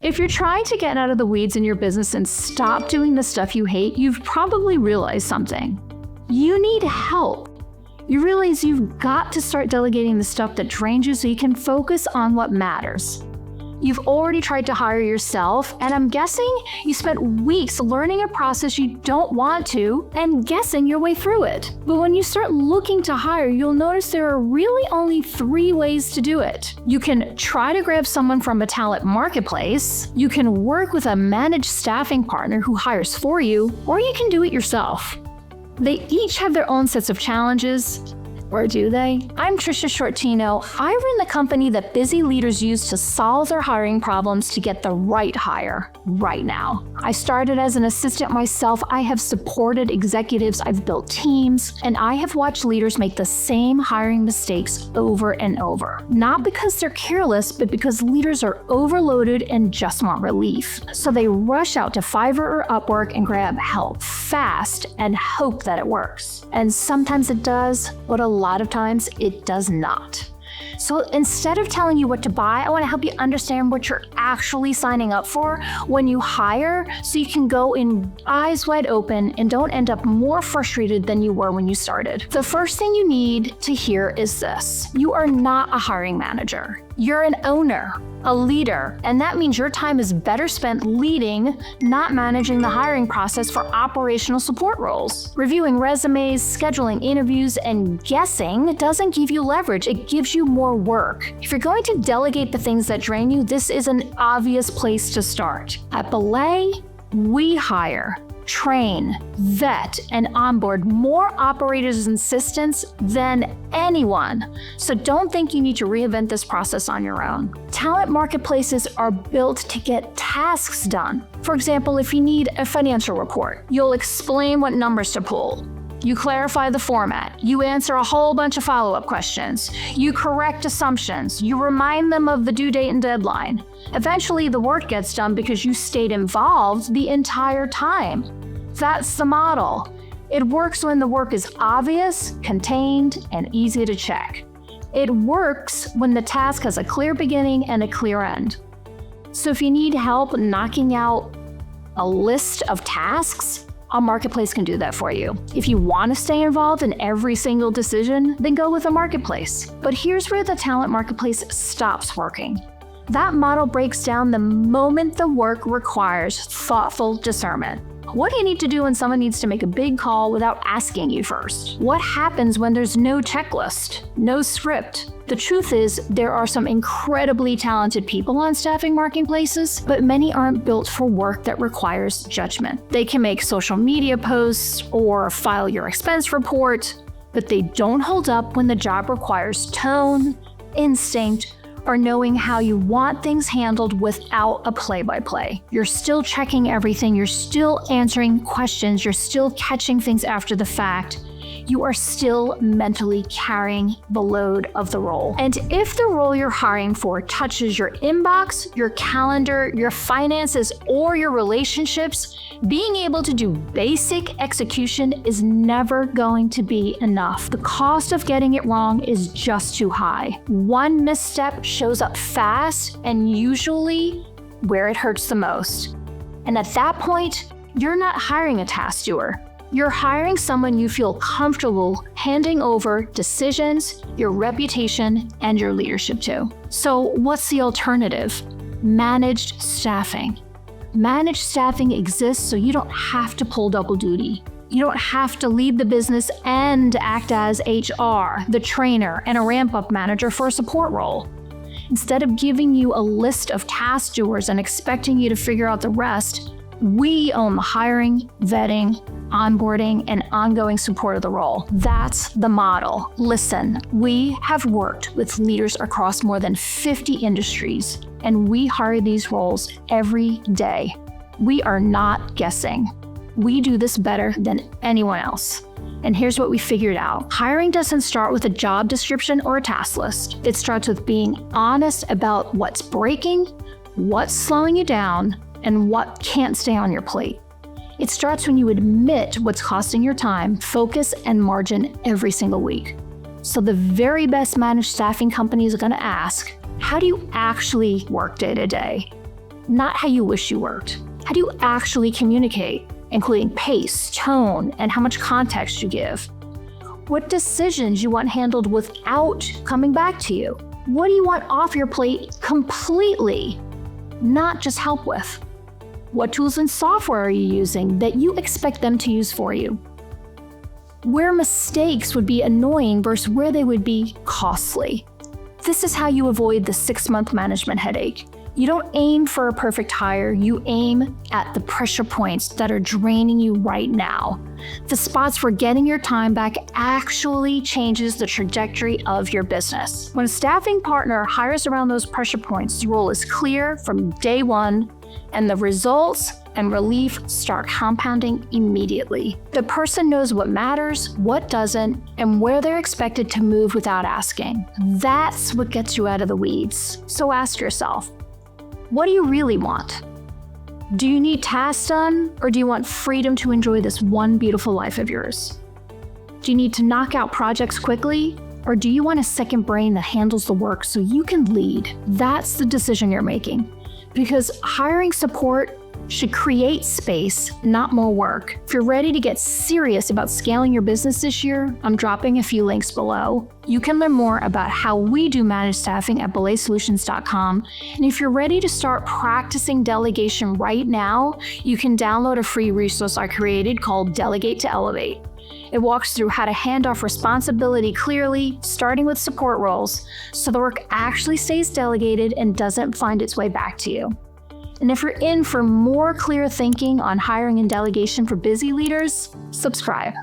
If you're trying to get out of the weeds in your business and stop doing the stuff you hate, you've probably realized something. You need help. You realize you've got to start delegating the stuff that drains you so you can focus on what matters. You've already tried to hire yourself, and I'm guessing you spent weeks learning a process you don't want to and guessing your way through it. But when you start looking to hire, you'll notice there are really only 3 ways to do it. You can try to grab someone from a talent marketplace, you can work with a managed staffing partner who hires for you, or you can do it yourself. They each have their own sets of challenges. Or do they? I'm Tricia Sciortino. I run the company that busy leaders use to solve their hiring problems to get the right hire right now. I started as an assistant myself. I have supported executives, I've built teams, and I have watched leaders make the same hiring mistakes over and over. Not because they're careless, but because leaders are overloaded and just want relief. So they rush out to Fiverr or Upwork and grab help fast and hope that it works. And sometimes it does, but a lot of times it does not. So instead of telling you what to buy, I want to help you understand what you're actually signing up for when you hire so you can go in eyes wide open and don't end up more frustrated than you were when you started. The first thing you need to hear is this: you are not a hiring manager. You're an owner, a leader, and that means your time is better spent leading, not managing the hiring process for operational support roles. Reviewing resumes, scheduling interviews, and guessing doesn't give you leverage, it gives you more work. If you're going to delegate the things that drain you, this is an obvious place to start. At Belay, we hire, train, vet, and onboard more operators and assistants than anyone. So don't think you need to reinvent this process on your own. Talent marketplaces are built to get tasks done. For example, if you need a financial report, you'll explain what numbers to pull. You clarify the format. You answer a whole bunch of follow-up questions. You correct assumptions. You remind them of the due date and deadline. Eventually, the work gets done because you stayed involved the entire time. That's the model. It works when the work is obvious, contained, and easy to check. It works when the task has a clear beginning and a clear end. So if you need help knocking out a list of tasks, a marketplace can do that for you. If you want to stay involved in every single decision, then go with a marketplace. But here's where the talent marketplace stops working. That model breaks down the moment the work requires thoughtful discernment. What do you need to do when someone needs to make a big call without asking you first? What happens when there's no checklist, no script? The truth is, there are some incredibly talented people on staffing marketplaces, but many aren't built for work that requires judgment. They can make social media posts or file your expense report, but they don't hold up when the job requires tone, instinct, or knowing how you want things handled without a play-by-play. You're still checking everything, you're still answering questions, you're still catching things after the fact. You are still mentally carrying the load of the role. And if the role you're hiring for touches your inbox, your calendar, your finances, or your relationships, being able to do basic execution is never going to be enough. The cost of getting it wrong is just too high. One misstep shows up fast and usually where it hurts the most. And at that point, you're not hiring a task doer. You're hiring someone you feel comfortable handing over decisions, your reputation, and your leadership to. So what's the alternative? Managed staffing. Managed staffing exists so you don't have to pull double duty. You don't have to lead the business and act as HR, the trainer, and a ramp-up manager for a support role. Instead of giving you a list of task doers and expecting you to figure out the rest, we own the hiring, vetting, onboarding, and ongoing support of the role. That's the model. Listen, we have worked with leaders across more than 50 industries, and we hire these roles every day. We are not guessing. We do this better than anyone else. And here's what we figured out. Hiring doesn't start with a job description or a task list. It starts with being honest about what's breaking, what's slowing you down, and what can't stay on your plate. It starts when you admit what's costing your time, focus, and margin every single week. So the very best managed staffing companies are going to ask, how do you actually work day to day? not how you wish you worked. How do you actually communicate, including pace, tone, and how much context you give? What decisions you want handled without coming back to you? What do you want off your plate completely, not just help with? What tools and software are you using that you expect them to use for you? Where mistakes would be annoying versus where they would be costly. This is how you avoid the 6-month management headache. You don't aim for a perfect hire, you aim at the pressure points that are draining you right now. The spots where getting your time back actually changes the trajectory of your business. When a staffing partner hires around those pressure points, the role is clear from day one, and the results and relief start compounding immediately. The person knows what matters, what doesn't, and where they're expected to move without asking. That's what gets you out of the weeds. So ask yourself, what do you really want? Do you need tasks done, or do you want freedom to enjoy this one beautiful life of yours? Do you need to knock out projects quickly, or do you want a second brain that handles the work so you can lead? That's the decision you're making. Because hiring support should create space, not more work. If you're ready to get serious about scaling your business this year, I'm dropping a few links below. You can learn more about how we do managed staffing at belaysolutions.com. And if you're ready to start practicing delegation right now, you can download a free resource I created called Delegate to Elevate. It walks through how to hand off responsibility clearly, starting with support roles, so the work actually stays delegated and doesn't find its way back to you. And if you're in for more clear thinking on hiring and delegation for busy leaders, subscribe.